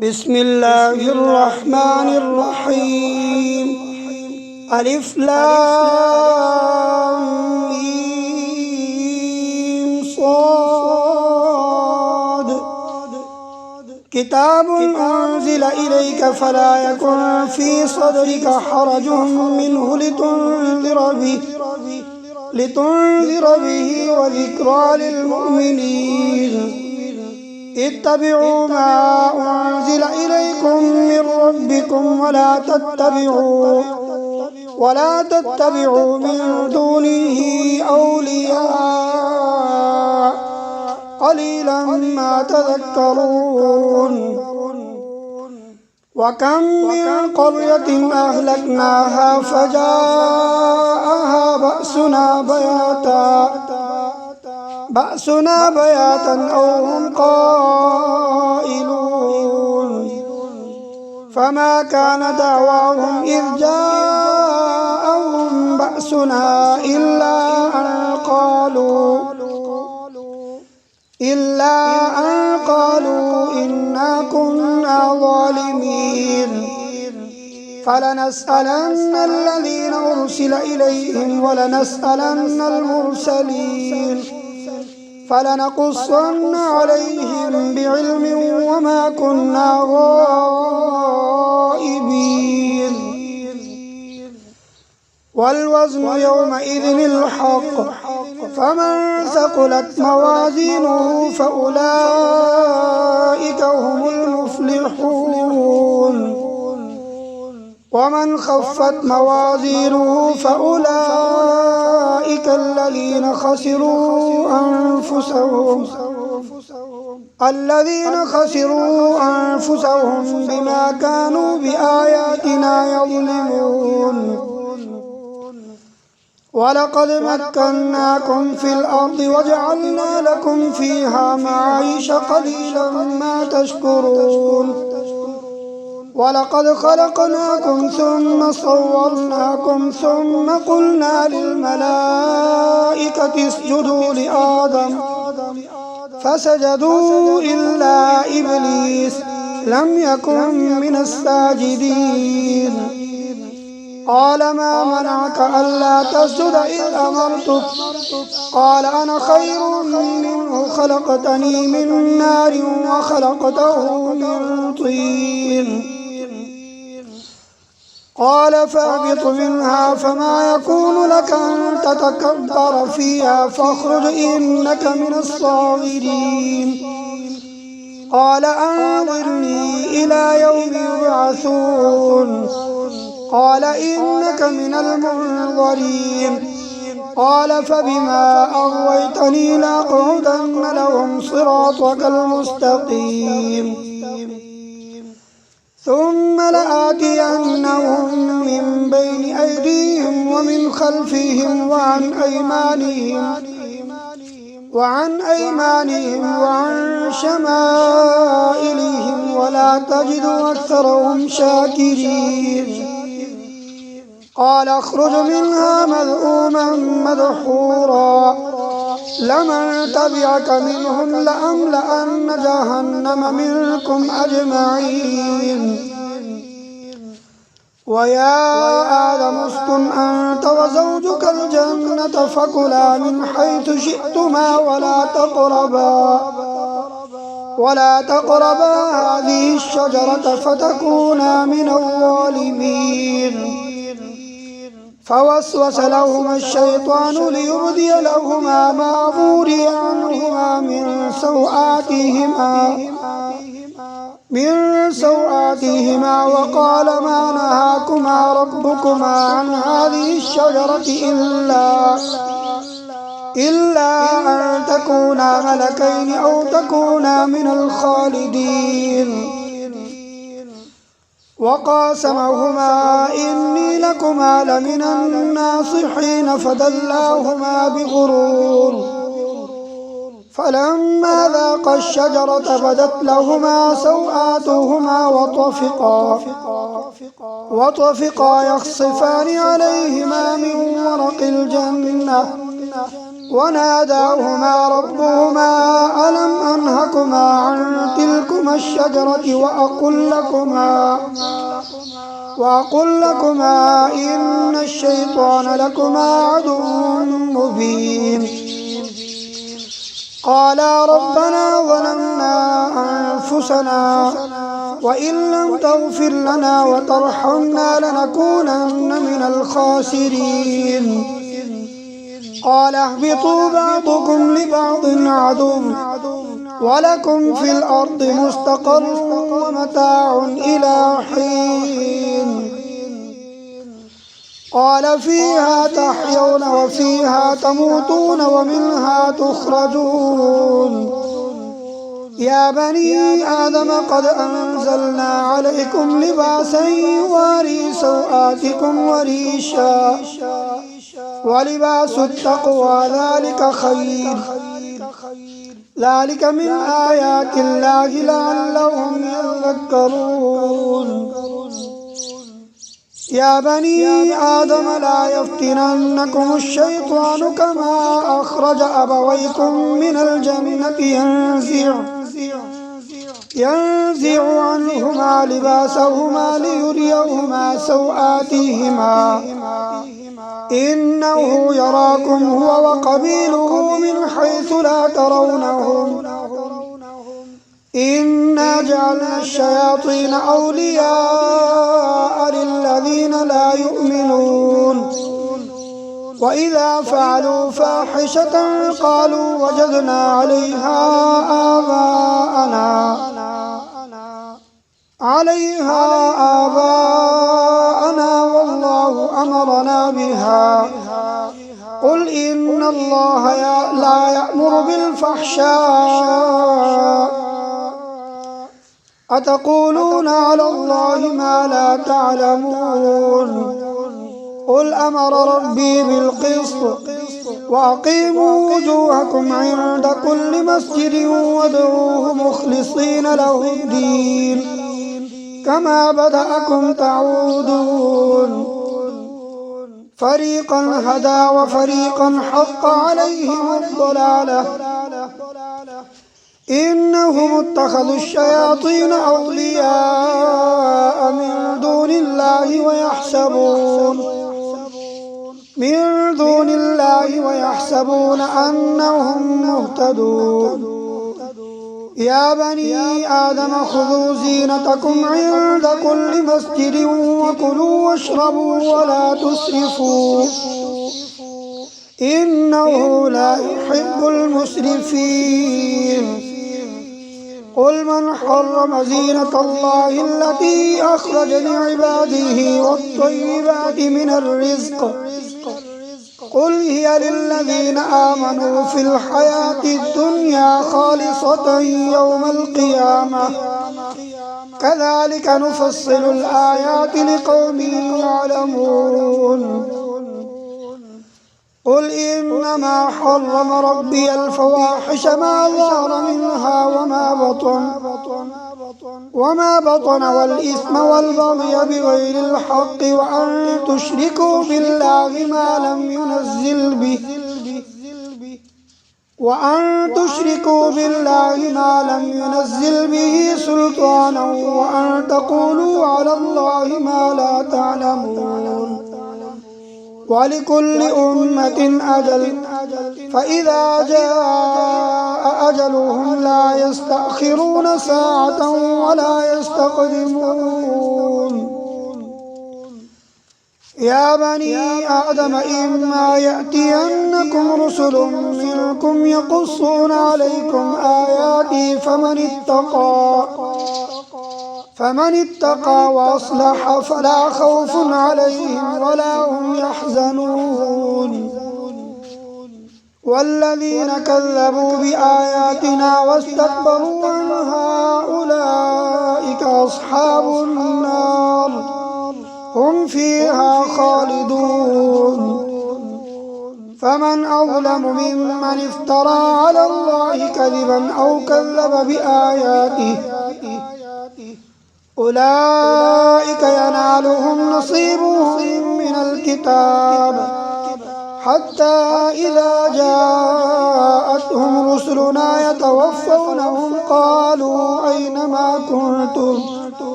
بسم الله الرحمن الرحيم. ألف لام ميم صاد. كتاب أنزل إليك فلا يكن في صدرك حرج منه لتنذر به وذكرى للمؤمنين. اتبعوا ما أنزل إليكم من ربكم ولا تتبعوا من دونه أولياء قليلا ما تذكرون. وكم من قرية أهلكناها فجاءها بأسنا بياتا أو هم قائلون. فما كان دعواهم إذ جاءهم بأسنا إلا أن قالوا إنا كنا ظالمين. فلنسألن الذين أرسل إليهم ولنسألن المرسلين. فلنقصن عليهم بعلم وما كنا غائبين. والوزن يومئذ الحق. فمن ثقلت موازينه فأولئك هم المفلحون. ومن خفت موازينه فأولئك الذين خسروا أنفسهم بما كانوا بآياتنا يظلمون. ولقد مكناكم في الأرض وجعلنا لكم فيها معايش قليلا ما تشكرون. ولقد خلقناكم ثم صورناكم ثم قلنا للملائكة اسجدوا لآدم فسجدوا إلا إبليس لم يكن من الساجدين. قال ما منعك ألا تسجد إذ أمرتك؟ قال أنا خير منه خلقتني من نار وخلقته من طين. قال فاهبط منها فما يكون لك أن تتكبر فيها فاخرج إنك من الصاغرين. قال أنظرني إلى يوم يبعثون. قال إنك من المنظرين. قال فبما أغويتني لأقعدن لهم صراطك المستقيم ثم لآتينهم من بين أيديهم ومن خلفهم وعن أيمانهم وعن شمائلهم ولا تجد أكثرهم شاكرين. قال اخرج منها مذءوما مدحورا لمن تبعك منهم لأملأن جهنم منكم أجمعين. ويا آدم اسكن أنت وزوجك الجنة فكلا من حيث شئتما ولا تقربا هذه الشجرة فتكونا من الظالمين. فوسوس لهما الشيطان ليبدي لهما ما وري عنهما من سوآتهما وقال ما نهاكما ربكما عن هذه الشجرة إلا أن تكونا ملكين أو تكونا من الخالدين. وقاسمهما إني لكما لمن الناصحين فدلاهما بغرور. فلما ذاقا الشجرة بدت لهما سوآتهما وطفقا يخصفان عليهما من ورق الجنة وناداهما ربهما ألم أنهكما عن تلكما الشجرة وأقل لكما إن الشيطان لكما عدو مبين قالا ربنا ظلمنا أنفسنا وإن لم تغفر لنا وترحمنا لنكونن من الخاسرين قال اهبطوا بعضكم لبعض عدو ولكم في الأرض مستقر ومتاع إلى حين قال فيها تحيون وفيها تموتون ومنها تخرجون يا بني آدم قد أنزلنا عليكم لباسا يواري سوآتكم وريشا ولباس التقوى ذلك خير ذلك من آيات الله لعلهم يذكرون يا بني آدم لا يفتننكم الشيطان كما أخرج أبويكم من الجنة ينزع عنهما لباسهما ليريهما سوآتهما إنه يراكم هو وقبيله من حيث لا ترونهم إنا جعلنا الشياطين أولياء للذين لا يؤمنون وإذا فعلوا فاحشة قالوا وجدنا عليها آباءنا والله أمرنا بها قل إن الله لا يأمر بالفحشاء أتقولون على الله ما لا تعلمون قل أمر ربي بالقسط وأقيموا وجوهكم عند كل مسجد وادعوه مخلصين له الدين كما بدأكم تعودون فريقا هدى وفريقا حق عليهم الضلالة إنهم اتخذوا الشياطين أولياء من دون الله ويحسبون أنهم مهتدون يا بني آدم خذوا زينتكم عند كل مسجد وكلوا واشربوا ولا تسرفوا إنه لا يحب المسرفين قل من حرم زينة الله التي أخرج لعباده والطيبات من الرزق قل هي للذين آمنوا في الحياة الدنيا خالصة يوم القيامة كذلك نفصل الآيات لقوم يعلمون قل إنما حرم ربي الفواحش ما ظهر منها وما بطن والإثم والبغي بغير الحق وأن تشركوا بالله ما لم ينزل به سلطانا وأن تقولوا على الله ما لا تعلمون ولكل أمة أجل فإذا جاء أجلهم لا يستأخرون ساعة ولا يستقدمون يا بني آدم إما يأتينكم رسل منكم يقصون عليكم آياتي فمن اتقى وأصلح فلا خوف عليهم ولا هم يحزنون والذين كذبوا بآياتنا واستكبروا عنها أولئك أصحاب النار هم فيها خالدون فمن أظلم ممن افترى على الله كذبا أو كذب بآياته أولئك ينالهم نصيبهم من الكتاب حتى إذا جاءتهم رسلنا يتوفونهم قالوا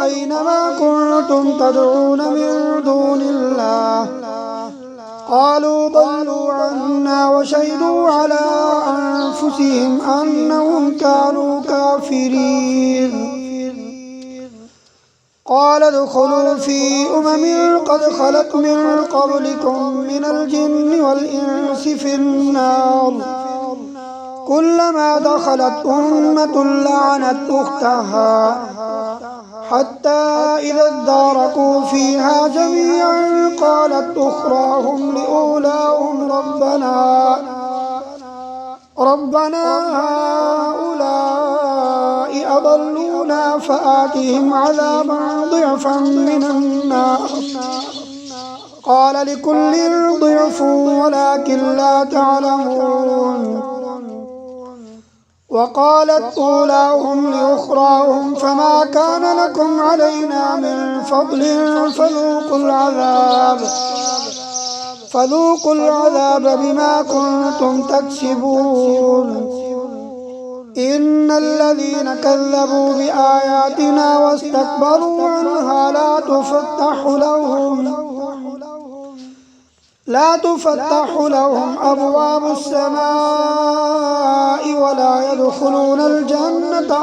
أينما كنتم تدعون من دون الله قالوا ضلوا عنا وشهدوا على أنفسهم أنهم كانوا كافرين. قال ادخلوا في قد خلت من قبلكم من الجن والإنس في النار كلما دخلت أمة لعنت أختها حتى إذا اداركوا فيها جميعا قالت أخراهم لأولاهم ربنا هؤلاء أضلونا فآتهم عذابا ضعفا من النار قال لكل ضعف ولكن لا تعلمون. وقالت أولاهم لأخراهم فما كان لكم علينا من فضل فذوقوا العذاب بما كنتم تكسبون. إن الذين كذبوا بآياتنا واستكبروا عنها لا تفتح لهم أبواب السماء ولا يدخلون الجنة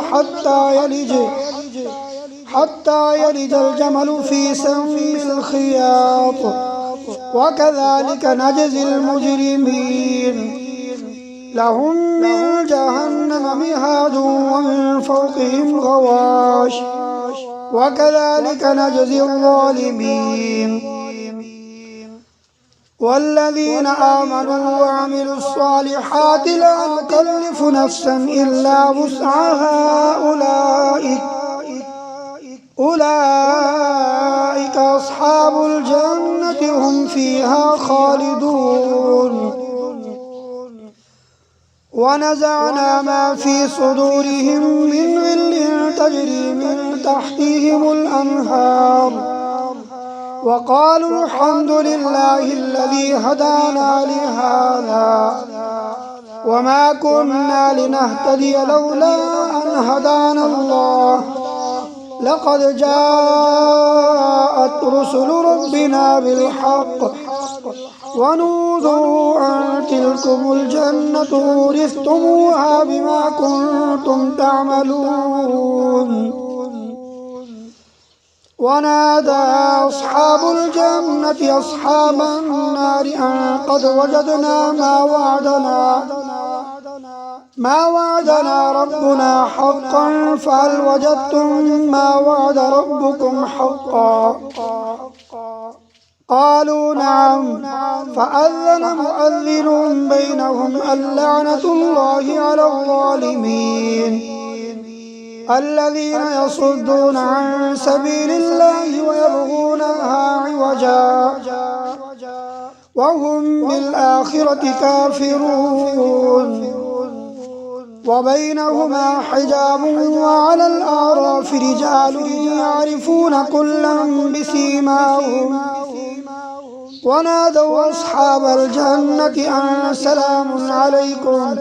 حتى يلج الجمل في سم الخياط وكذلك نجزي المجرمين. لهم من جهنم مهاد ومن فوقهم غواش وكذلك نجزي الظالمين. والذين آمنوا وعملوا الصالحات لا نكلف نفسا إلا وسعها أولئك أصحاب الجنة هم فيها خالدون. ونزعنا ما في صدورهم من غل تجري من تحتهم الأنهار وقالوا الحمد لله الذي هدانا لهذا وما كنا لنهتدي لولا أن هدانا الله لقد جاءت رسل ربنا بالحق ونودوا أن تلكم الجنة ورثتموها بما كنتم تعملون. ونادى أصحاب الجنة أصحاب النار أن قد وجدنا ما وعدنا ربنا حقا فهل وجدتم ما وعد ربكم حقا قالوا نعم فأذن مؤذن بينهم اللعنة الله على الظالمين الذين يصدون عن سبيل الله ويبغونها عوجا وهم بالآخرة كافرون. وبينهما حجاب وعلى الأعراف رجال يعرفون كلا بسيماهم ونادوا أصحاب الجنة أن سلام عليكم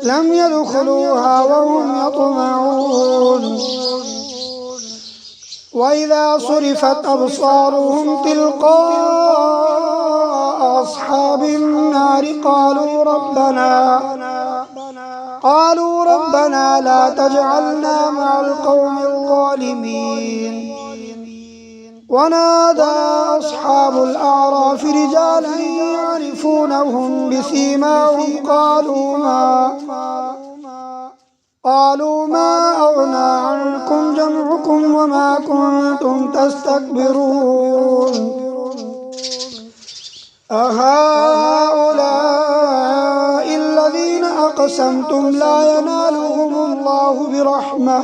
لم يدخلوها وهم يطمعون. وإذا صرفت أبصارهم تلقاء أصحاب النار قالوا ربنا لا تجعلنا مع القوم الظالمين. ونادى أصحاب الأعراف رجالا يعرفونهم بسيماهم قالوا ما أغنى عنكم جمعكم وما كنتم تستكبرون أهؤلاء الذين أقسمتم لا ينالهم الله برحمة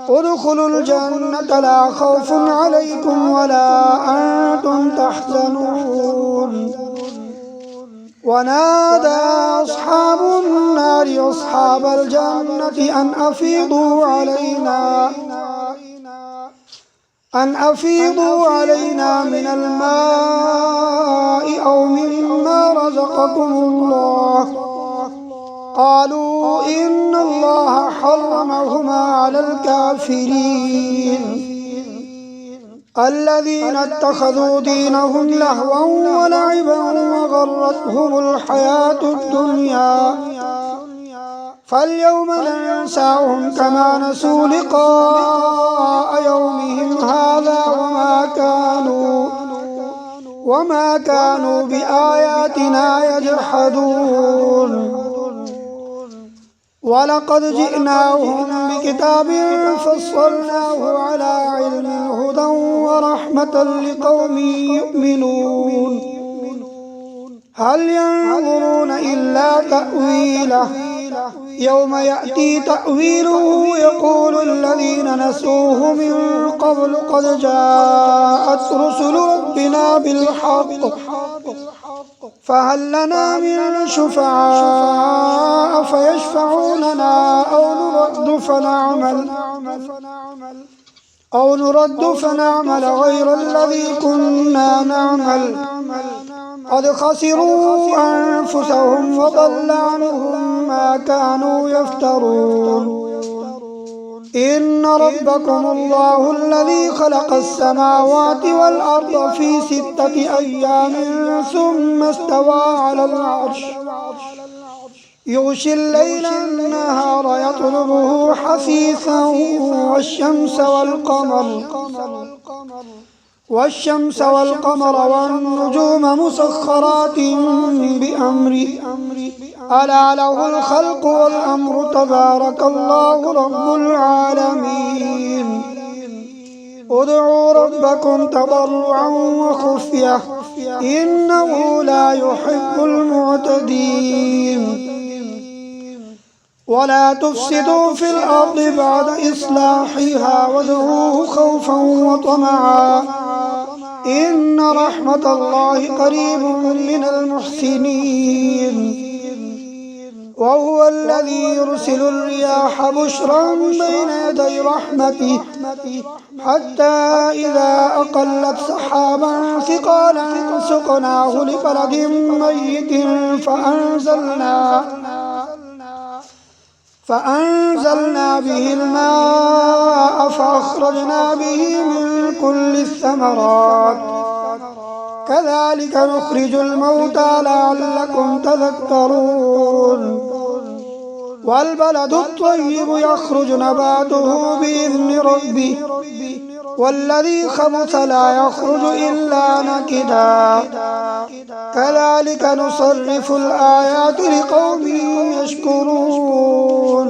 ادخلوا الجنة لا خوف عليكم ولا أنتم تحزنون. ونادى أصحاب النار أصحاب الجنة أن أن أفيضوا علينا من الماء أو مما رزقكم الله. قالوا إن الله حرمهما على الكافرين. الذين اتخذوا دينهم لهوا ولعبا وغرتهم الحياة الدنيا فاليوم ننساهم كما نسوا لقاء يومهم هذا وما كانوا بآياتنا يجحدون. ولقد جئناهم بكتاب فصلناه على علم هدى ورحمة لقوم يؤمنون. هل ينظرون إلا تأويله يوم يأتي تأويله يقول الذين نسوه من قبل قد جاءت رسل ربنا بالحق فهل لنا من شفعاء فيشفعوا لنا أو نرد فنعمل غير الذي كنا نعمل قد خسروا أنفسهم وضل عنهم ما كانوا يفترون. إن ربكم الله الذي خلق السماوات والأرض في 6 أيام ثم استوى على العرش يغشي الليل النهار يطلبه حثيثا والشمس والقمر والنجوم مسخرات بأمره ألا له الخلق والأمر تبارك الله رب العالمين. ادعوا ربكم تضرعا وخفية إنه لا يحب المعتدين. ولا تفسدوا في الأرض بعد إصلاحها وادعوه خوفا وطمعا إن رحمة الله قريب من المحسنين. وهو الذي يرسل الرياح بشرا بين يدي رحمته حتى إذا أقلت سحابا ثقالا سقناه لبلد ميت فأنزلنا به الماء فأخرجنا به من كل الثمرات كذلك نخرج الموتى لعلكم تذكرون. والبلد الطيب يخرج نباته بإذن ربه والذي خبث لا يخرج إلا نكدا كذلك نصرف الآيات لقوم يشكرون.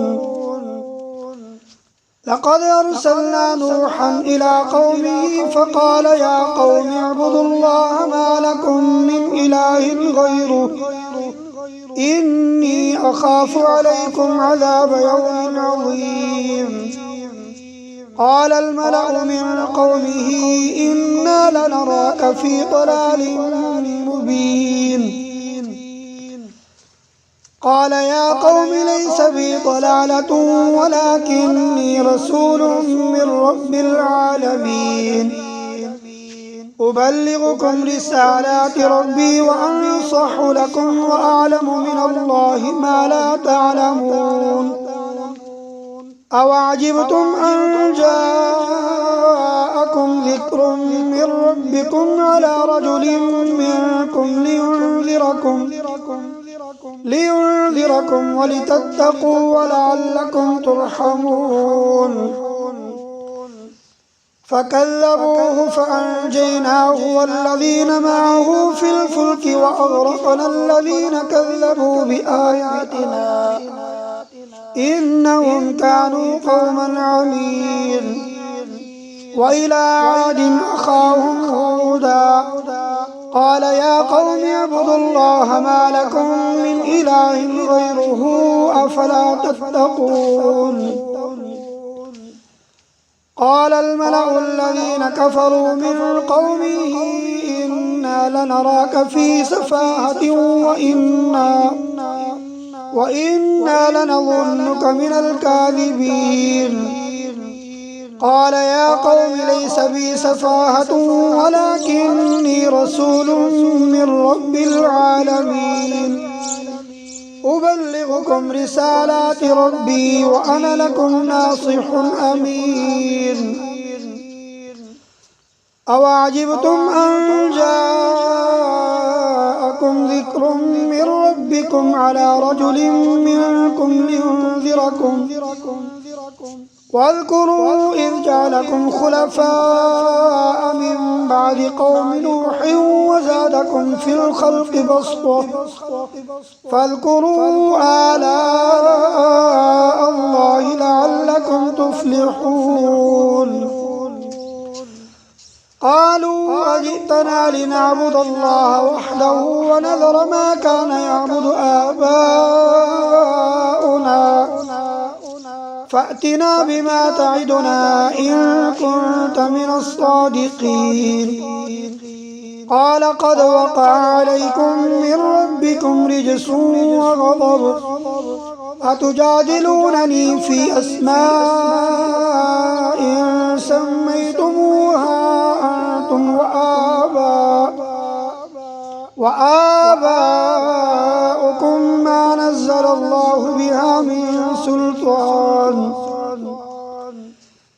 لقد أرسلنا نوحا إلى قومه فقال يا قوم اعبدوا الله ما لكم من إله غيره إني أخاف عليكم عذاب يوم عظيم. قال الملأ من قومه إنا لنراك في ضلال مبين. قال يا قوم ليس بي ضلالة ولكني رسول من رب العالمين أبلغكم رسالات ربي وأنصح لكم وأعلم من الله ما لا تعلمون. أوعجبتم أن جاءكم ذكر من ربكم على رجل منكم لينذركم ولتتقوا ولعلكم ترحمون. فكذبوه فأنجيناه والذين معه في الفلك وأغرقنا الذين كذبوا بآياتنا إنهم كانوا قوما عمين. وإلى عاد أخاهم هودا قال يا قوم اعبدوا الله ما لكم من إله غيره أفلا تتقون. قال الملأ الذين كفروا من قومه إنا لنراك في سفاهة وإنا لنظنك من الكاذبين. قال يا قوم ليس بي سفاهة ولكني رسول من رب العالمين أبلغكم رسالات ربي وأنا لكم ناصح أمين أوعجبتم أن جاءكم ذكر من ربكم على رجل منكم لينذركم واذكروا إذ جعلكم خلفاء من بعد قوم نوح وزادكم في الخلق بسطة فاذكروا آلاء الله لعلكم تفلحون قالوا أجئتنا لنعبد الله وحده ونذر ما كان يعبد آباؤنا فأتنا بما تعدنا إن كنت من الصادقين قال قد وقع عليكم من ربكم رجس وغضب أتجادلونني في أسماء سميتموها أنتم وآباؤكم ما نزل الله بها من سلطان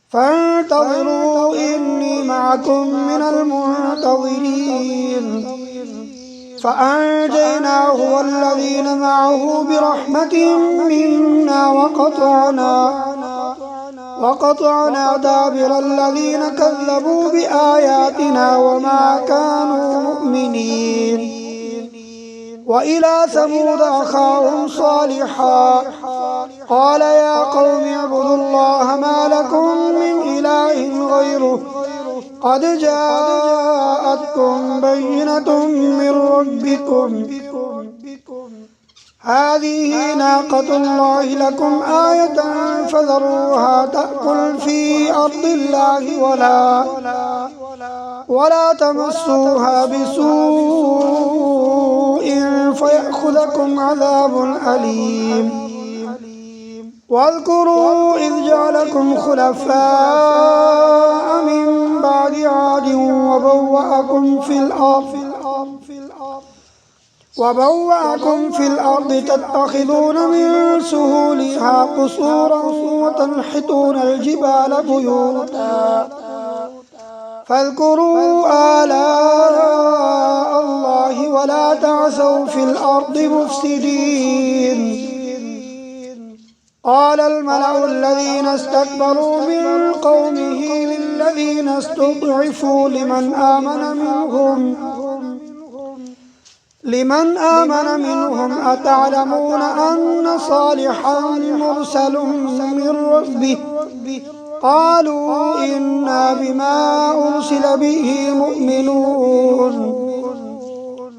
فانتظروا إني معكم من المنتظرين فأنجيناه والذين معه برحمة منا وقطعنا دابر الذين كذبوا بآياتنا وما كانوا مؤمنين وإلى ثمود أخاهم صالحا قال يا قوم اعبدوا الله ما لكم من إله غيره قد جاءتكم بينة من ربكم هذه ناقة الله لكم آية فذروها تأكل في أرض الله ولا تمسوها بسوء فيأخذكم عذاب أليم واذكروا إذ جعلكم خلفاء من بعد عاد وبوأكم في الأرض تتخذون من سهولها قصورا وتنحتون الجبال بيوتا فاذكروا آلاء الله ولا تعثوا في الأرض مفسدين قال الملأ الذين استكبروا من قومه للذين استضعفوا لمن آمن منهم أتعلمون أن صالحا مرسل من ربه قالوا إنا بما أرسل به مؤمنون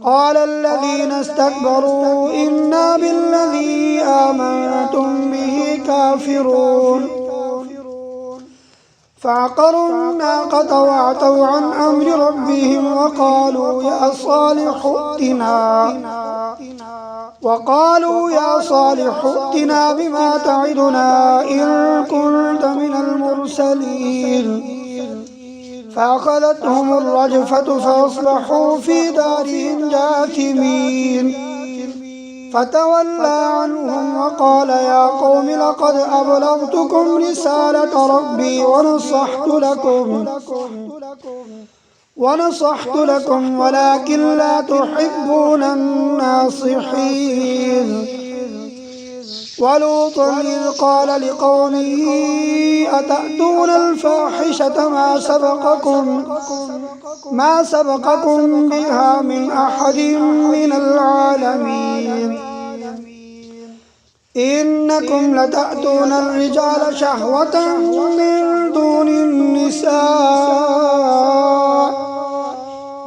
قال الذين استكبروا إنا بالذي آمنتم به كافرون فعقروا الناقة وعتوا عن أمر ربهم وقالوا يا صالح ائتنا بما تعدنا إن كنت من المرسلين فأخذتهم الرجفة فأصبحوا في دارهم جاثمين فتولى عنهم وقال يا قوم لقد أبلغتكم رسالة ربي ونصحت لكم ولكن لا تحبون الناصحين ولوطا إذ قال لقومه أتأتون الفاحشة ما سبقكم بها من أحد من العالمين إنكم لتأتون الرجال شهوة من دون النساء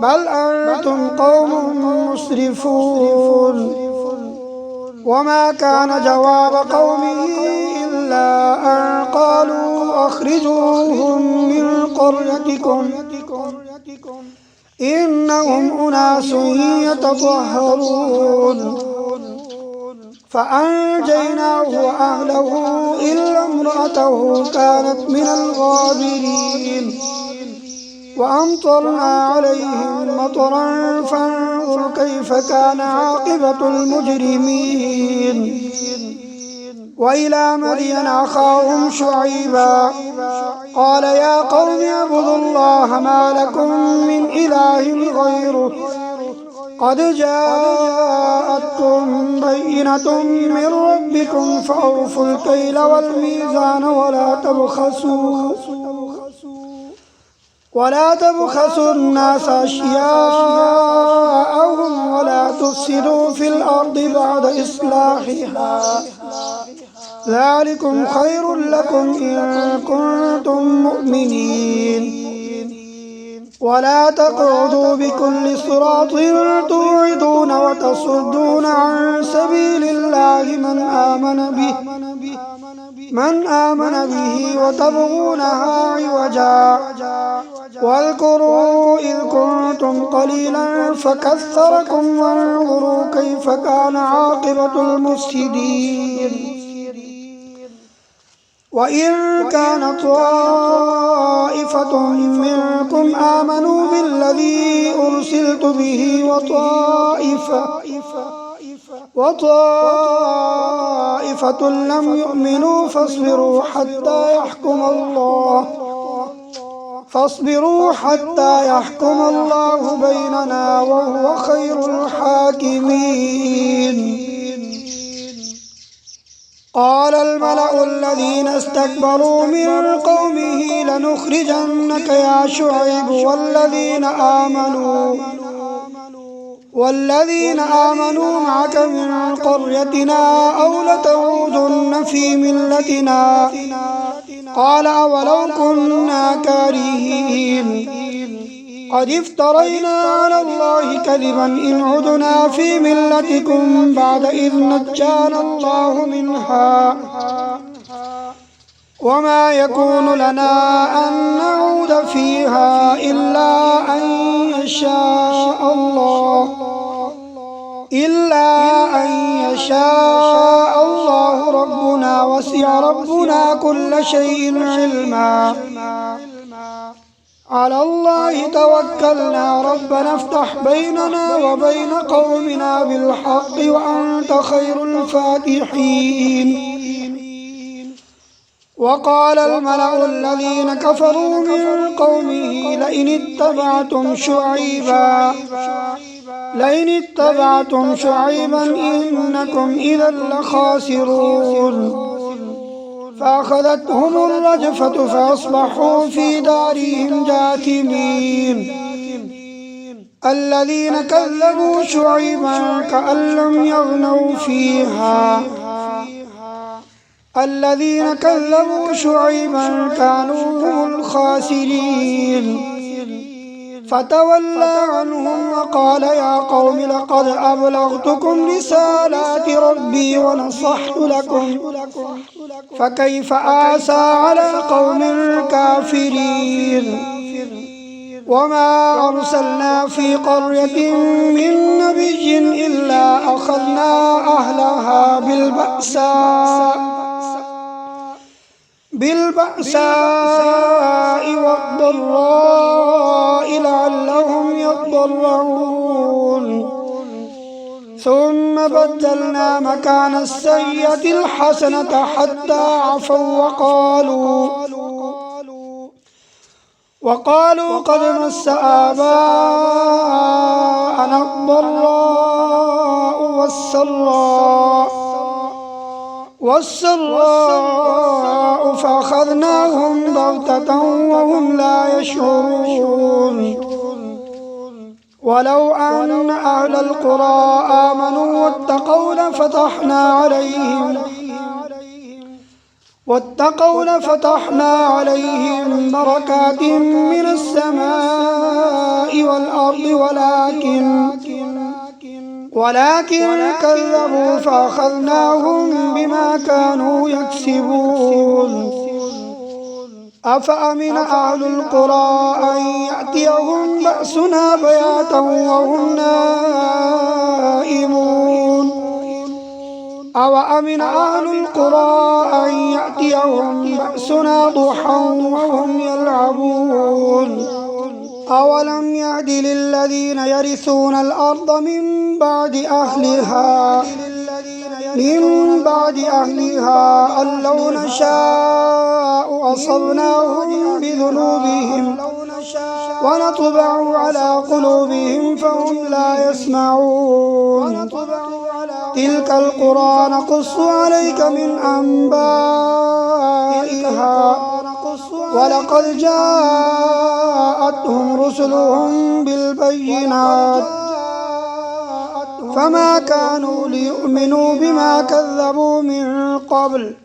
بل أنتم قوم مسرفون وما كان جواب قومه إلا أن قالوا أخرجوهم من قريتكم إنهم أناس يتطهرون فأنجيناه وأهله إلا امرأته كانت من الغابرين وأمطرنا عليهم مطرا فانظر كيف كان عاقبة المجرمين وإلى مدين أخاهم شعيبا قال يا قوم اعبدوا الله ما لكم من إله غيره قد جاءتكم بينة من ربكم فأوفوا الكيل والميزان ولا تبخسوا الناس أشياءهم ولا تفسدوا في الأرض بعد إصلاحها ذلكم خير لكم إن كنتم مؤمنين ولا تقعدوا بكل صراط توعدون وتصدون عن سبيل الله من آمن به وتبغونها عوجا واذكروا إذ كنتم قليلا فكثركم وانظروا كيف كان عاقبة المفسدين وإن كان طائفة منكم آمنوا بالذي أرسلت به وطائفة لم يؤمنوا فاصبروا حتى يحكم الله بيننا وهو خير الحاكمين قال الملأ الذين استكبروا من قومه لنخرجنك يا شعيب والذين آمنوا معك من قريتنا أو لتعودن في ملتنا قال أولو كنا كارهين قد افترينا على الله كذبا إن عدنا في ملتكم بعد إذ نجانا الله منها وما يكون لنا أن نعود فيها إلا أن يشاء الله ربنا وسع ربنا كل شيء علما على الله توكلنا ربنا افتح بيننا وبين قومنا بالحق وأنت خير الفاتحين وقال الملأ الذين كفروا من قومه لئن اتبعتم شعيبا إنكم إذا لخاسرون فأخذتهم الرجفة فأصبحوا في دارهم جاثمين الذين كذبوا شعيبا كأن لم يغنوا فيها الذين كذبوا شعيبا كانوا هم الخاسرين فتولى عنهم وقال يا قوم لقد أبلغتكم رسالات ربي ونصحت لكم فكيف آسى على قوم كافرين وما أرسلنا في قرية من نبي إلا أخذنا أهلها بالبأساء والضراء لعلهم يضرعون ثم بدلنا مكان السيئة الحسنة حتى عفوا وقالوا قد مس آباءنا الضراء والسراء فأخذناهم بغتة وهم لا يشعرون ولو أن أهل القرى آمنوا واتقوا لفتحنا عليهم بركات من السماء والأرض ولكن كذبوا فأخذناهم بما كانوا يكسبون أفأمن أهل القرى أن يأتيهم بأسنا بياتا وهم نائمون أوأمن أهل القرى أن يأتيهم بأسنا ضحى وهم يلعبون أولم يهد للذين يرثون الأرض من بعد أهلها أن لو نشاء أصبناهم بذنوبهم ونطبع على قلوبهم فهم لا يسمعون تلك القرى نقص عليك من أنبائها ولقد جاءتهم رسلهم بالبينات فما كانوا ليؤمنوا بما كذبوا من قبل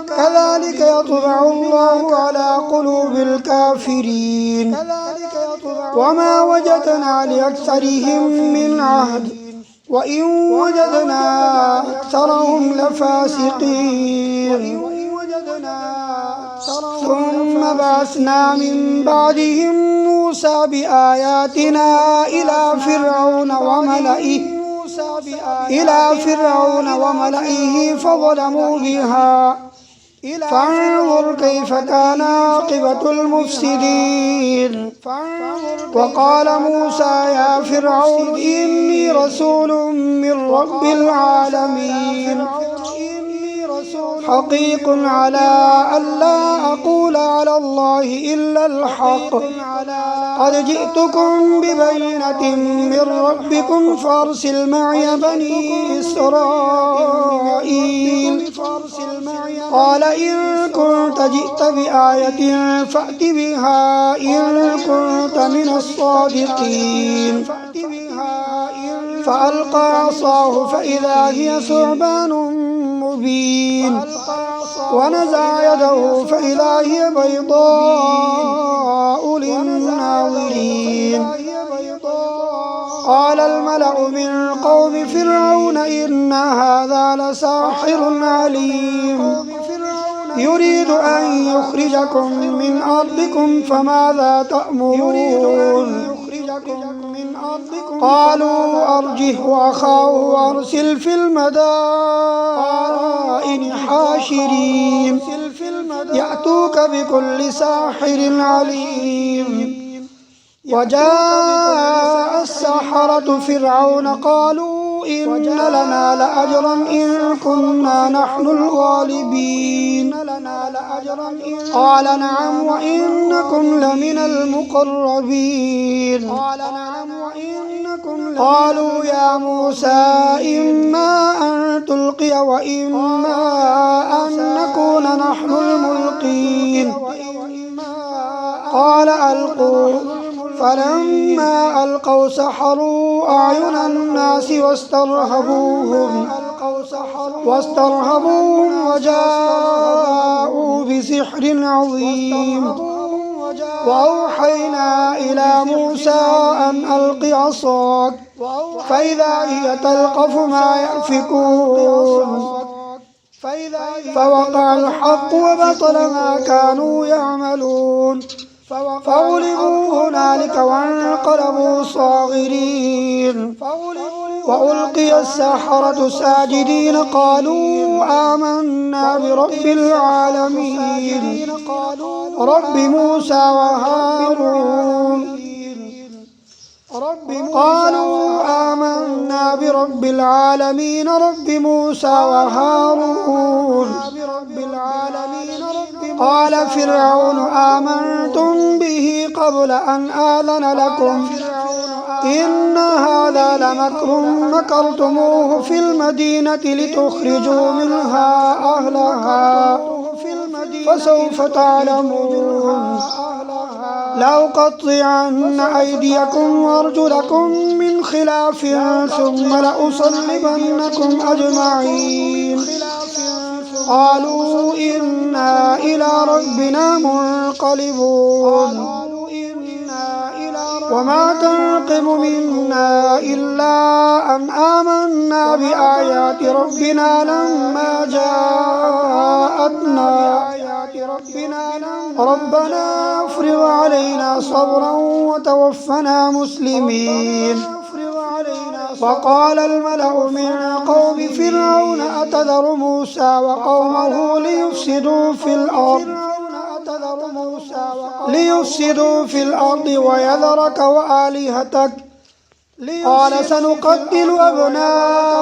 كذلك يطبع الله على قلوب الكافرين وما وجدنا لأكثرهم من عهد وإن وجدنا أكثرهم لفاسقين ثم بعثنا من بعدهم موسى بآياتنا إلى فرعون وملئه فظلموا بها فانظر كيف كان عاقبة المفسدين وقال موسى يا فرعون إني رسول من رب العالمين حقيق على ألا أقول على الله إلا الحق قد جئتكم ببينة من ربكم فارسل معي بني إسرائيل قال إن كنت جئت بآية فأت بها إن كنت من الصادقين فألقى عصاه فإذا هي ثعبان مبين ونزع يده فإذا هي بيضاء للناظرين قال الملأ من قوم فرعون إن هذا لساحر عليم يريد أن يخرجكم من أرضكم فماذا تأمرون قالوا أرجه وأخاه وأرسل في المدائن حاشرين يأتوك بكل ساحر عليم وجاء السحرة فرعون قالوا إن لنا لأجرا إن كنا نحن الغالبين قال نعم وإنكم لمن المقربين قالوا يا موسى إما أن تلقي وإما أن نكون نحن الملقين قال ألقوا فلما ألقوا سحروا أعين الناس واسترهبوهم وجاءوا بسحر عظيم وأوحينا إلى موسى أن ألق عصاك فإذا هي تلقف ما يأفكون فوقع الحق وبطل ما كانوا يعملون فغلبوا هنالك وانقلبوا صاغرين وألقي السحرة ساجدين قالوا آمنا برب العالمين رب موسى وهارون قالوا آمنا برب العالمين رب موسى وهارون قال فرعون آمنتم به قبل أن آذن لكم إن هذا لمكر مكرتموه في المدينة لتخرجوا منها أهلها فسوف تعلمون لأقطعن أيديكم وأرجلكم من خلاف ثم لأصلبنكم أجمعين قالوا إنا إلى ربنا منقلبون وما تنقم منا إلا أن آمنا بآيات ربنا لما جاءتنا ربنا افرغ علينا صبرا وتوفنا مسلمين وقال الملأ من قوم فرعون أتذر موسى وقومه ليفسدوا في الأرض ويذرك وآلهتك قال سنقتل أبناءهم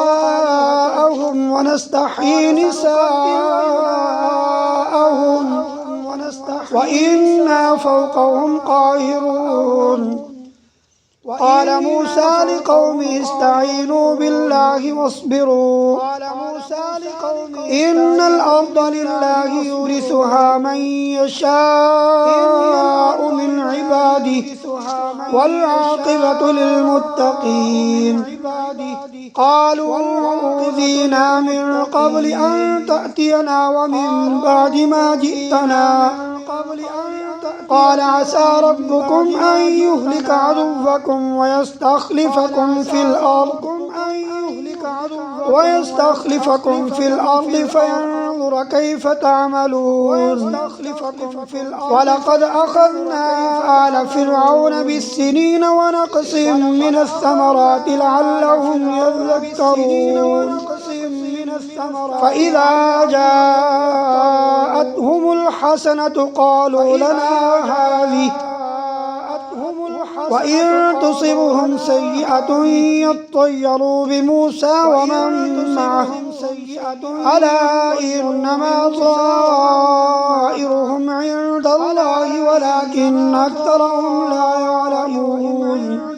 ونستحيي نساءهم وإنا فوقهم قاهرون قال موسى لقومه استعينوا بالله واصبروا إن الأرض لله يورثها من يشاء من عباده والعاقبة للمتقين قالوا أوذينا من قبل أن تأتينا ومن بعد ما جئتنا قال عسى ربكم أن يهلك عدوكم ويستخلفكم في الأرض فينظر كيف تعملون ولقد أخذنا آل فرعون بالسنين ونقص من الثمرات لعلهم يذكرون فإذا جاءتهم الحسنة قالوا لنا هذه وإن تصبهم سيئة يطيروا بموسى ومن معه ألا إنما طائرهم عند الله ولكن أكثرهم لا يعلمون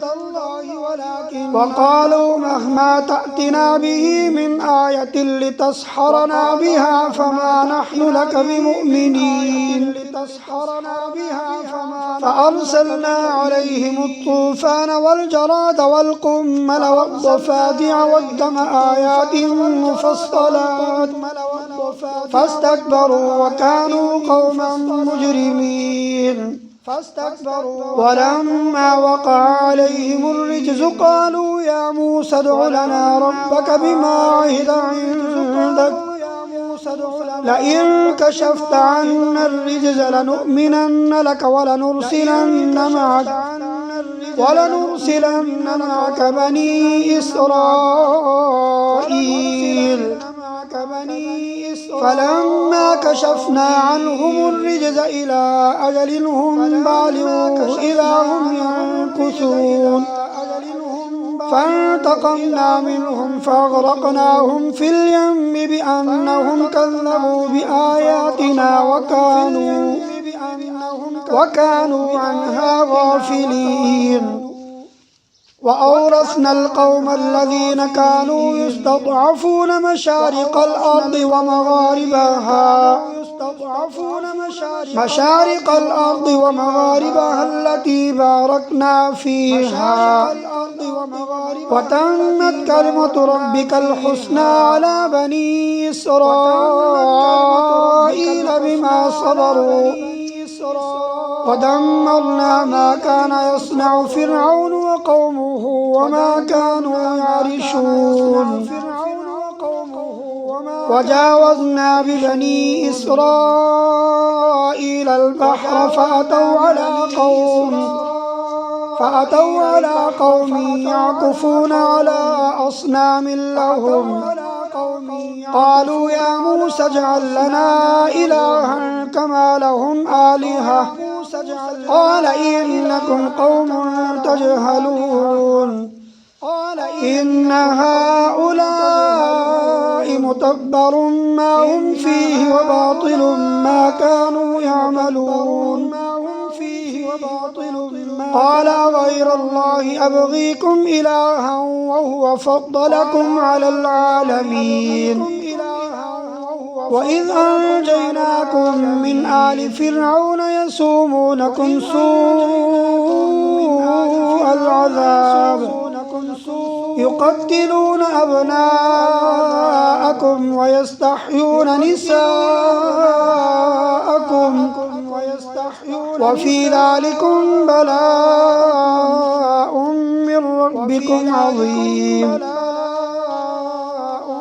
وقالوا مهما تأتنا به من آية لتسحرنا بها فما نحن لك بمؤمنين فأرسلنا عليهم الطوفان والجراد والقمل والضفادع والدم آيات مفصلات فاستكبروا وكانوا قوما مجرمين ولما وقع عليهم الرجز قالوا يا موسى ادع لنا ربك بما عهد عندك لئن كشفت عنا الرجز لنؤمنن لك ولنرسلن معك بني إسرائيل فلما كشفنا عنهم الرجز إلى أجل هم بالغوه إذا هم ينكثون فانتقمنا منهم فأغرقناهم في اليم بأنهم كذبوا بآياتنا وكانوا عنها غافلين وأورثنا القوم الذين كانوا يستضعفون مشارق الأرض ومغاربها التي باركنا فيها وتمت كلمة ربك الحسنى على بني إسرائيل بما صبروا ودمرنا ما كان يصنع فرعون وقومه وما كانوا يعرشون وجاوزنا ببني إسرائيل البحر فأتوا على قوم يعكفون على أصنام لهم قالوا يا موسى اجعل لنا إلها كما لهم آلهة قال إنكم قوم تجهلون إن هؤلاء متبر ما هم فيه وباطل ما كانوا يعملون قال غير الله أبغيكم إلها وهو فضلكم على العالمين وإذ أنجيناكم من آل فرعون يسومونكم سوء العذاب يقتلون أبناءكم ويستحيون نساءكم وفي ذلكم بلاء من ربكم عظيم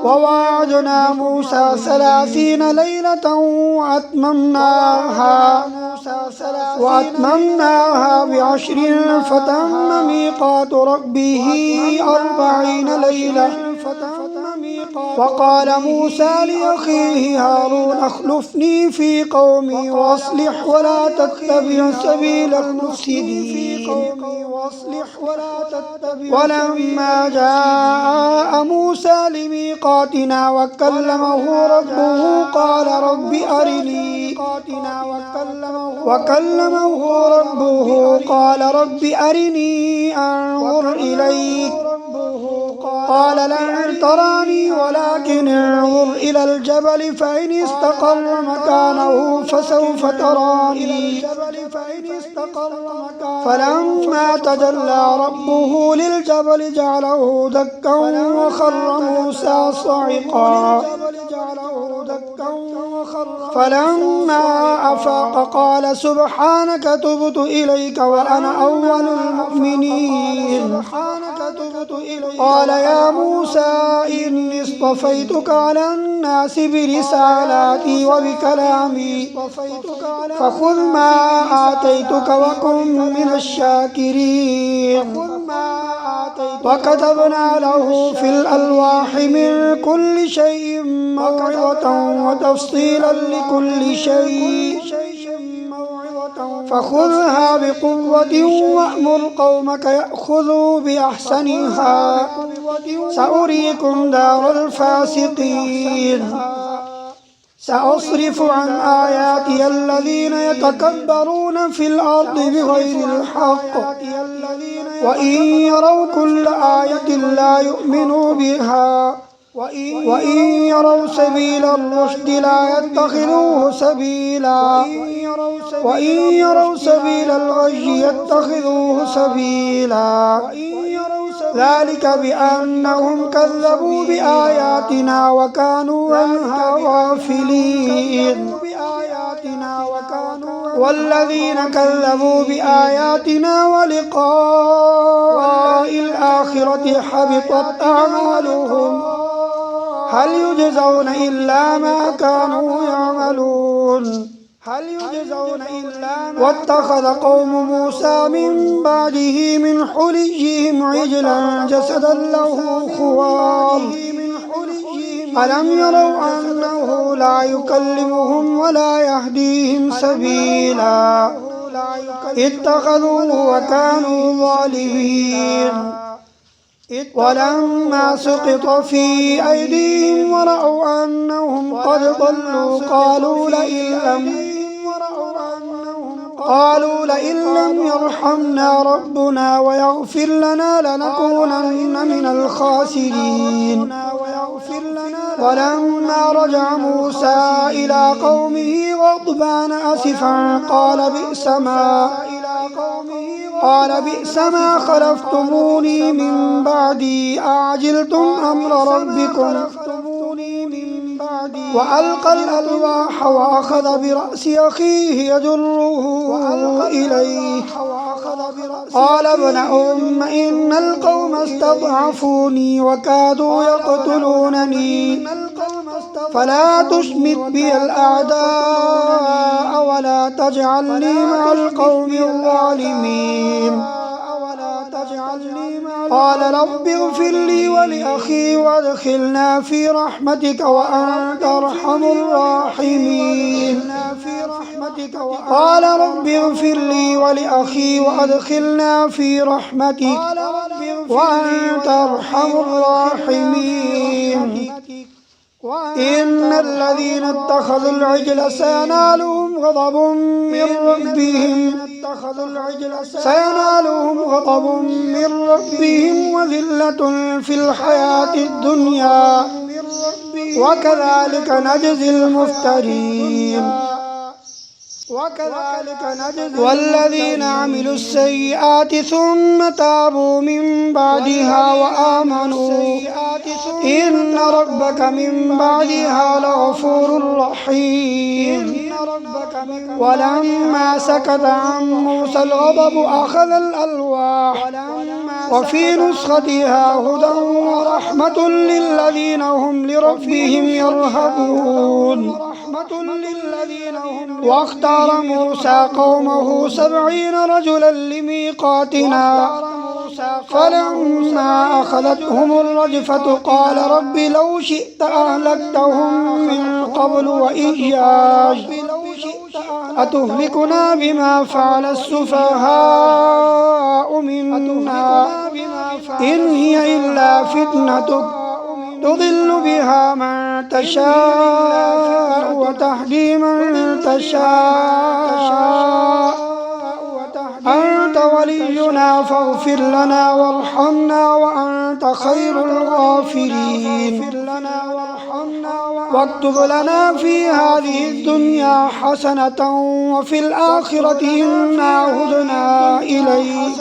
وواعدنا موسى 30 ليلة وأتممناها وأتممناها ب10 فتم ميقات ربه 40 ليلة. وقال موسى لأخيه هارون اخلفني في قومي وأصلح ولا تتبع سبيل المفسدين. ولما جاء موسى لميقاتنا وكلمه ربه قال رب أرني أنظر إليك. قال لن تراني ولكن انظر إلى الجبل فإن استقر مكانه فسوف تراني. فلما تجلى ربه للجبل جعله دكا وخر موسى صعقا. فلما أفاق قال سبحانك تبت إليك وأنا أول المؤمنين. قال يا موسى إني اصطفيتك على الناس برسالاتي وبكلامي فخذ ما آتيتك وكن من الشاكرين. وكتبنا له في الألواح من كل شيء موعظة وتفصيلا لكل شيء فخذها بقوة وأمر قومك يأخذوا بأحسنها سأريكم دار الفاسقين. سأصرف عن آياتي الذين يتكبرون في الأرض بغير الحق وإن يروا كل آية لا يؤمنوا بها وإن يروا سبيل الرشد لا يتخذوه سبيلا وإن يروا سبيل الغي يتخذوه سبيلا. ذلك بأنهم كذبوا بآياتنا وكانوا عنها غافلين. والذين كذبوا بآياتنا ولقاء الآخرة حبطت أعمالهم هل يجزون إلا ما كانوا يعملون. واتخذ قوم موسى من بعده من حليهم عجلا جسدا له خوار ألم يروا أنه لا يكلمهم ولا يهديهم سبيلا اتخذوه وكانوا ظالمين. ولما سقط في أيديهم ورأوا أنهم قد ضلوا قالوا لئن لم يرحمنا ربنا ويغفر لنا لنكونن من الخاسرين. ولما رجع موسى إلى قومه غضبان أسفا قال بئس ما خلفتموني من بعدي أعجلتم أمر ربكم. وألقى الألواح وأخذ برأس أخيه يجره إليه قال ابن أم إن القوم استضعفوني وكادوا يقتلونني فلا تشمت بي الأعداء ولا تجعلني مع القوم الظالمين. قال رب اغفر لي ولأخي وادخلنا في رحمتك وأنت أرحم الراحمين. قال رب اغفر لي ولأخي وأدخلنا في رحمتك وأنت أرحم الراحمين. إن الذين اتخذوا العجل سينالهم غضب من ربهم وذلة في الحياة الدنيا وكذلك نجزي المفترين. والذين عملوا السيئات ثم تابوا من بعدها وآمنوا إن ربك من بعدها لغفور رحيم. ولما سكت عن موسى الغضب أخذ الألواح وفي نسختها هدى ورحمة للذين هم لربهم يرهبون. واختار موسى قومه 70 رجلا لميقاتنا فلما أخذتهم الرجفة قال رب لو شئت أهلكتهم من قبل وإياي أتهلكنا بما فعل السفهاء منا إن هي إلا فتنتك تضل بها من تشاء وتهدي من تشاء أنت ولينا فاغفر لنا وارحمنا وأنت خير الغافرين. واكتب لنا في هذه الدنيا حسنة وفي الآخرة إنا هدنا إليك.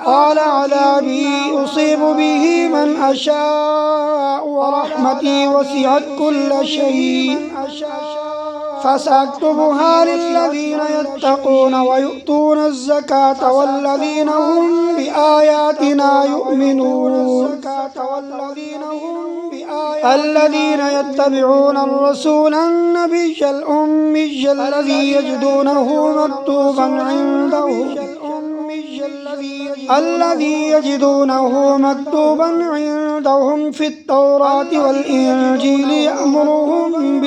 قال عذابي أصيب به من أشاء ورحمتي وسعت كل شيء فسأكتبها للذين يتقون ويؤتون الزكاة والذين هم بآياتنا يؤمنون. الذين يتبعون الرسول النبي الأمي الذي يجدونه مكتوبا عندهم في التوراة والإنجيل يأمرهم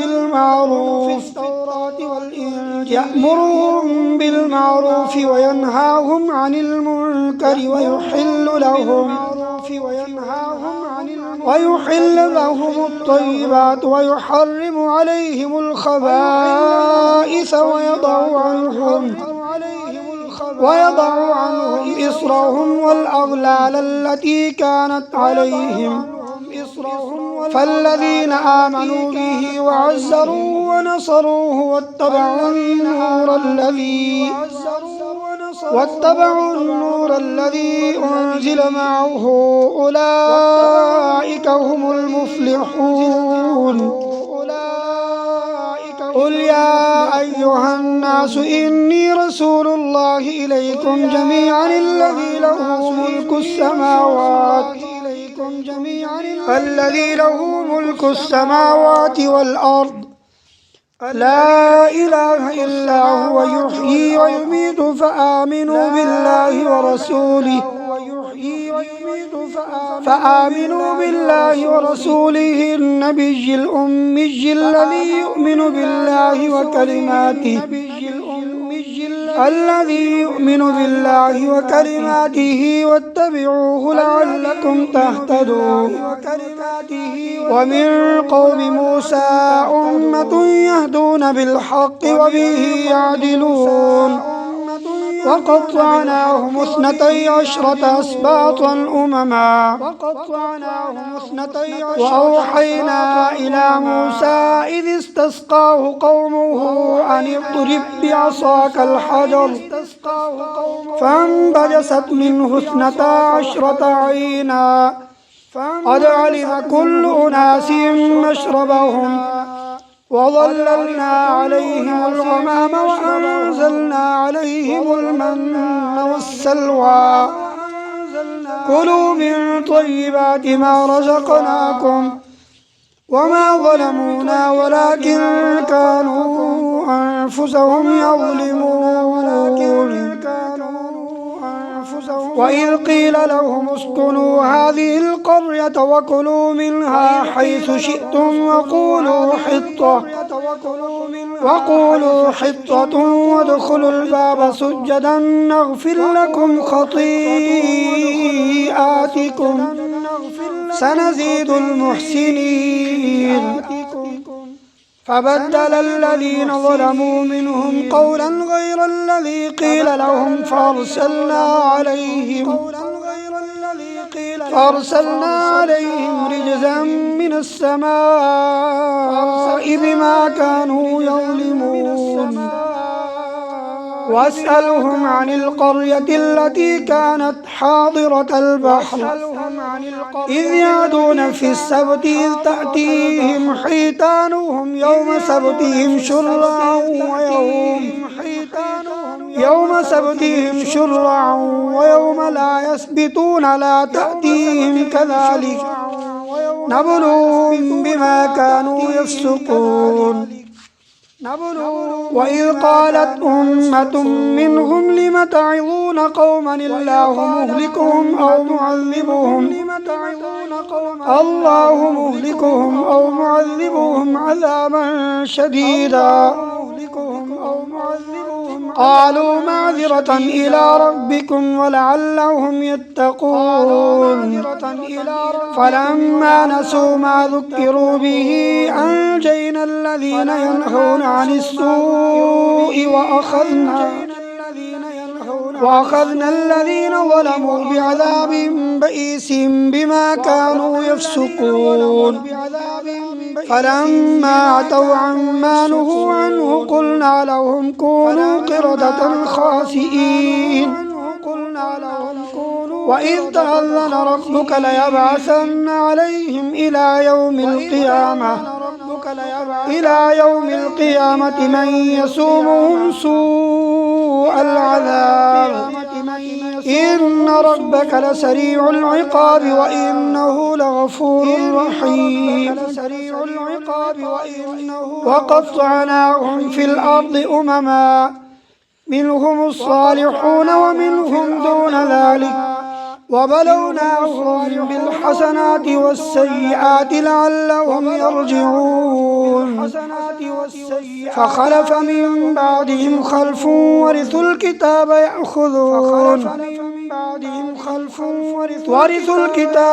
بالمعروف وينهاهم عن المنكر ويحل لهم الطيبات ويحرم عليهم الخبائث ويضع عنهم إصرهم والأغلال التي كانت عليهم. فالذين آمنوا به وعزروه ونصروه واتبعوا النور الذي أنزل معه أولئك هم المفلحون. قل يا أيها الناس إني رسول الله إليكم جميعا الذي له ملك السماوات والأرض لا إله إلا هو يحيي ويميت فآمنوا بالله ورسوله النبي الأمي الذي يؤمن بالله وكلماته واتبعوه لعلكم تهتدون. ومن قوم موسى أمة يهدون بالحق وبه يعدلون. وقطعناهم 12 أسباطا أمما وأوحينا إلى موسى إذ استسقاه قومه أن اضرب بعصاك الحجر فانبجست منه 12 عينا قد علم كل أناس مشربهم وظللنا عليهم الغمام وأنزلنا عليهم المن والسلوى كلوا من طيبات ما رزقناكم وما ظلمونا ولكن كانوا أنفسهم يظلمون. وإذ قيل لهم اسكنوا هذه القرية وكلوا منها حيث شئتم وقولوا حطة وادخلوا الباب سجدا نغفر لكم خطيئاتكم سنزيد المحسنين. فبدل الذين ظلموا منهم قولا غير الذي قيل لهم فأرسلنا عليهم رجزا من السماء بما كانوا يظلمون. واسألهم عن القرية التي كانت حاضرة البحر إذ يعدون في السبت إذ تأتيهم حيتانهم يوم سبتهم شرعا ويوم لا يسبتون لا تأتيهم كذلك نبلوهم بما كانوا يفسقون. وإذ قالت أمة منهم لم تعظون قوما الله مهلكهم أو معذبهم عذابا شديدا قالوا معذرة إلى ربكم ولعلهم يتقون. فلما نسوا ما ذكروا به أنجينا الذين ينهون عن السوء وأخذنا الذين ظلموا بعذاب بئيس بما كانوا يفسقون. فلما عتوا عما نهوا عنه قلنا لهم كونوا قردة خاسئين. وإذ تأذن ربك ليبعثن عليهم إلى يوم القيامة من يسومهم سوء العذاب إن ربك لسريع العقاب وإنه لغفور رحيم. وقطعناهم في الأرض أمما منهم الصالحون ومنهم دون ذلك وبلوناهم بالحسنات والسيئات لعلهم يرجعون. فخلف من بعدهم خلف ورثوا الكتاب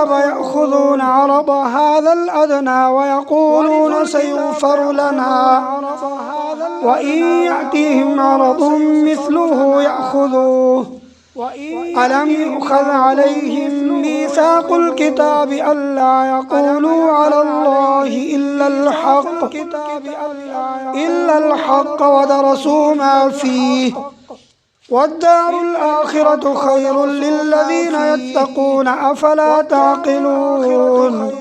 يأخذون عرض هذا الأدنى ويقولون سيغفر لنا وإن يأتيهم عرض مثله يأخذوه. ألم يؤخذ عليهم ميثاق الكتاب ألا يقولوا على الله إلا الحق ودرسوا ما فيه والدار الآخرة خير للذين يتقون أفلا تعقلون.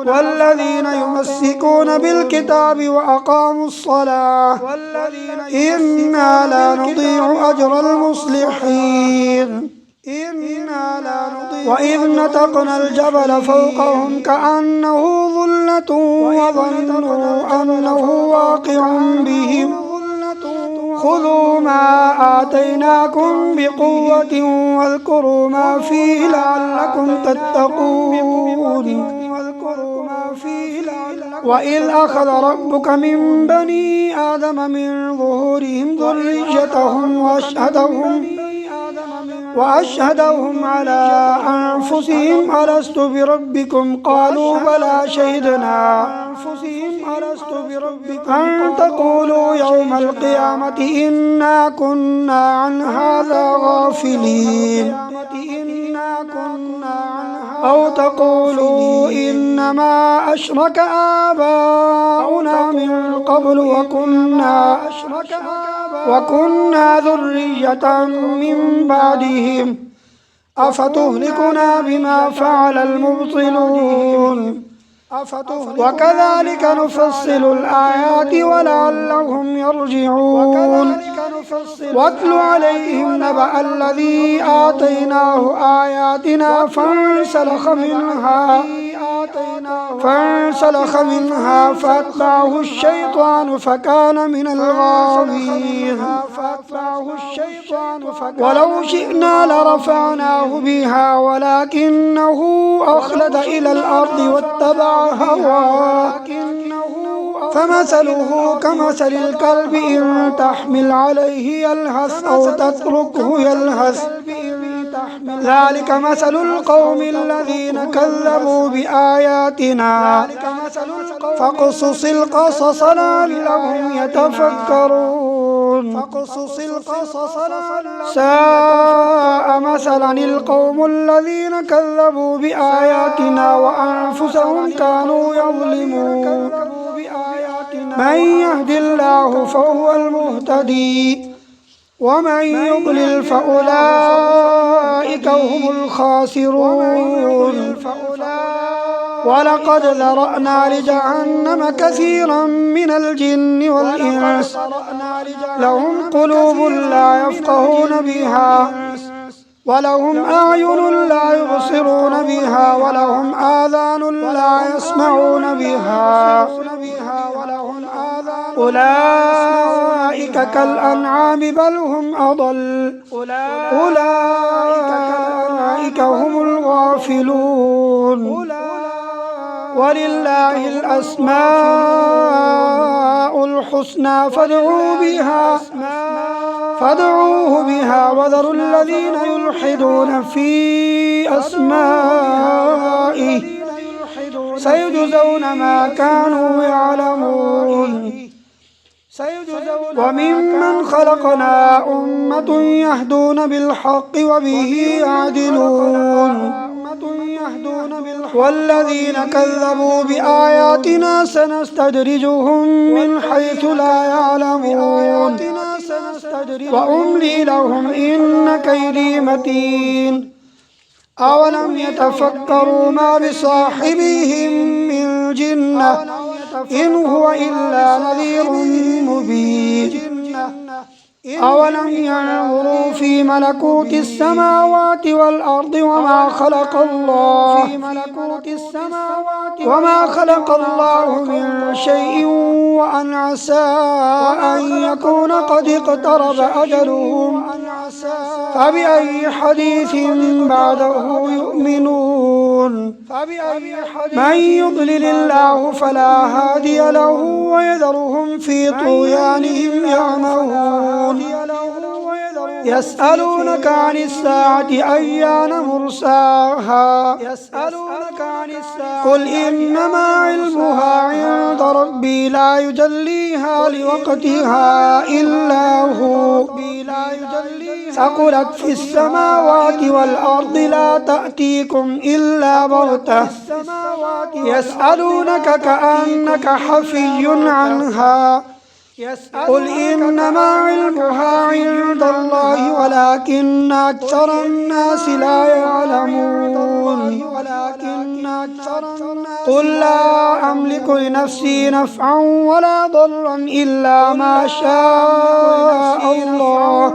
والذين يمسكون بالكتاب وأقاموا الصلاة إنا لا نضيع أجر المصلحين. وإذ نتقنا الجبل فوقهم كأنه ظلة وظنوا أنه واقع بهم خذوا ما آتيناكم بقوة واذكروا ما فيه لعلكم تتقون. وإذ أخذ ربك من بني آدم من ظهورهم ذريتهم وأشهدهم على أنفسهم ألست بربكم قالوا بلى شهدنا أن تقولوا يوم القيامة إنا كنا عن هذا غافلين أو تقولوا إنما أشرك آباؤنا من قبل وكنا ذرية من بعدهم أفتهلكنا بما فعل المبطلون. وكذلك نفصل الآيات ولعلهم يرجعون. واتل عليهم نبأ الذي آتيناه آياتنا فانسلخ منها فأتبعه الشيطان فكان من الغاوين. ولو شئنا لرفعناه بها ولكنه أخلد إلى الأرض واتبع هواه فمثله كمثل الكلب إن تحمل عليه يلهث أو تتركه يلهث ذلك مثل القوم الذين كذبوا بآياتنا فاقصص القصص لعلهم يتفكرون. ساء مثلا القوم الذين كذبوا بآياتنا وأنفسهم كانوا يظلمون. من يهد الله فهو المهتدي ومن يضلل فأولئك هم الخاسرون ولقد ذرأنا لجهنم كثيرا من الجن والإنس لهم قلوب لا يفقهون بها ولهم أعين لا يبصرون بها ولهم آذان لا يسمعون بها أولئك كالأنعام بل هم أضل أولئك هم الغافلون ولله الأسماء الحسنى فادعوه بها وذروا الذين يلحدون في أسمائه سيجزون ما كانوا يعلمون وممن خلقنا أمة يهدون بالحق وبه يعدلون والذين كذبوا بآياتنا سنستدرجهم من حيث لا يعلمون وأملي لهم إن كيدي متين أولم يتفكروا ما بصاحبهم من جنة إن هو إلا نذير مبين أولم ينظروا في ملكوت السماوات والأرض وما خلق الله من شيء وأن عسى أن يكون قد اقترب أجلهم فبأي حديث بعده يؤمنون من يضلل الله فلا هادي له ويذرهم في طغيانهم يعمهون يسألونك عن الساعة أيان مرساها قل إنما علمها عند ربي لا يجليها لوقتها إلا هو ثقلت في السماوات والأرض لا تأتيكم إلا بغتة يسألونك كأنك حفي عنها قل إنما علمها عند الله ولكن أكثر الناس لا يعلمون قل لا أملك لنفسي نفعا ولا ضرا إلا ما شاء الله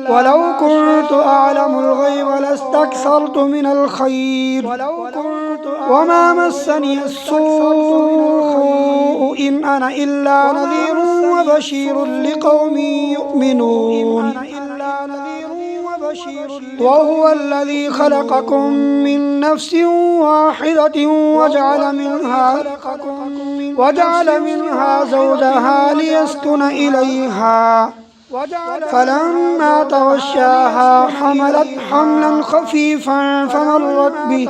ولو كنت أعلم الغيب لاستكثرت من الخير وما مسني السوء إن أنا إلا نذير وبشير لقوم يؤمنون وهو الذي خلقكم من نفس واحدة وجعل منها زوجها ليسكن إليها فلما تغشاها حملت حملا خفيفا فمرت به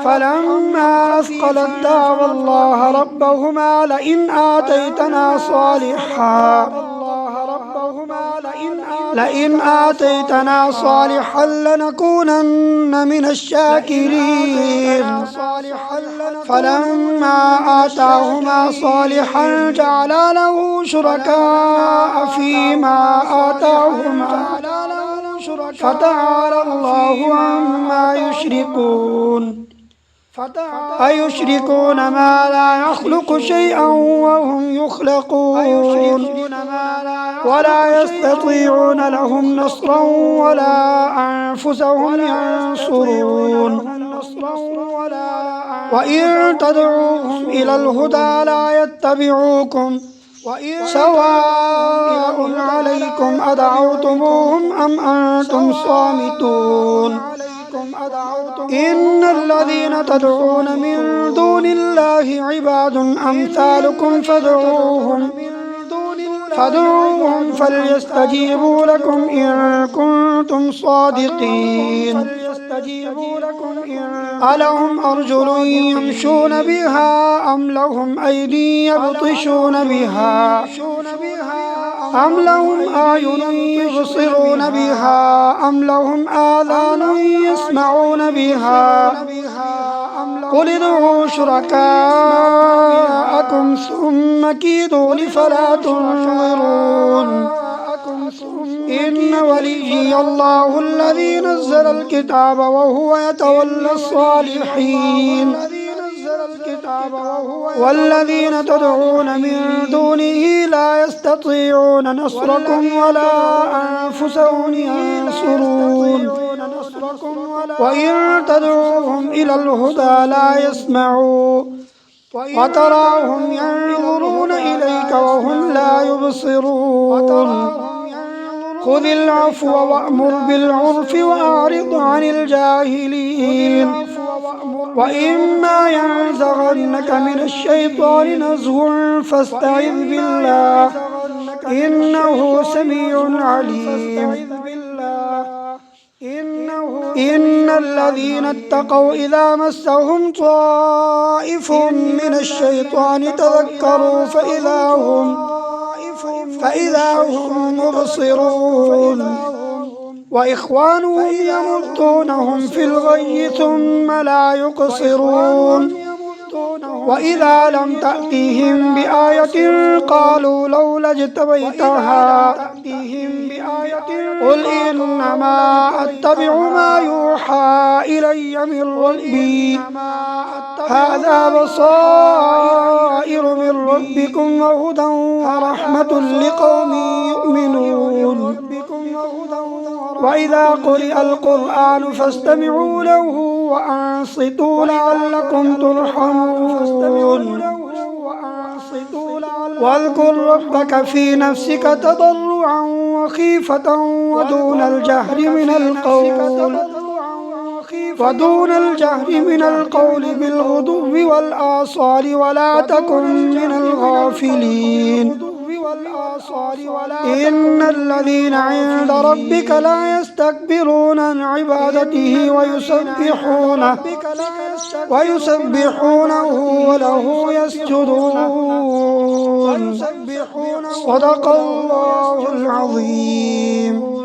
فلما أثقلت دعوا الله ربهما لئن آتيتنا صالحا لنكونن من الشاكرين فلما آتاهما صالحا جعلا له شركاء فيما آتاهما فتعالى الله عما يشركون أيشركون ما لا يخلق شيئا وهم يخلقون ولا يستطيعون لهم نصرا ولا أنفسهم ينصرون وإن تدعوهم إلى الهدى لا يتبعوكم سواء عليكم أدعوتموهم أم أنتم صامتون إن الذين تدعون من دون الله عباد أمثالكم فادعوهم فليستجيبوا لكم إن كنتم صادقين ألهم أرجل يمشون بها أم لهم أيدي يبطشون بها أم لهم أعين يبصرون بها أم لهم آذان يسمعون بها قل ادعوا شركاءكم ثم كيدون فلا تنظرون وليي الله الذي نزل الكتاب وهو يتولى الصالحين والذين تدعون من دونه لا يستطيعون نصركم ولا أنفسهم ينصرون وإن تدعوهم إلى الهدى لا يسمعوا وتراهم ينظرون إليك وهم لا يبصرون خذ العفو وأمر بالعرف وأعرض عن الجاهلين وإما ينزغنك من الشيطان نزغ فاستعذ بالله إنه سميع عليم إن الذين اتقوا إذا مسهم طائف من الشيطان تذكروا فإذا هم مبصرون وإخوانهم يمدونهم في الغي ثم لا يقصرون وإذا لم تأتهم بآية قالوا لولا اجتبيتها قل إنما أتبع ما يوحى إلي من ربي هذا بصائر من ربكم وهدى ورحمة لقوم يؤمنون وإذا قرئ القرآن فاستمعوا له وأنصتوا لعلكم ترحمون واذكر ربك في نفسك تضرعا وخيفة ودون الجهر من القول بالغدو والآصال ولا تكن من الغافلين إن الذين عند ربك لا يستكبرون عن عبادته ويسبحونه وله يسجدون صدق الله العظيم.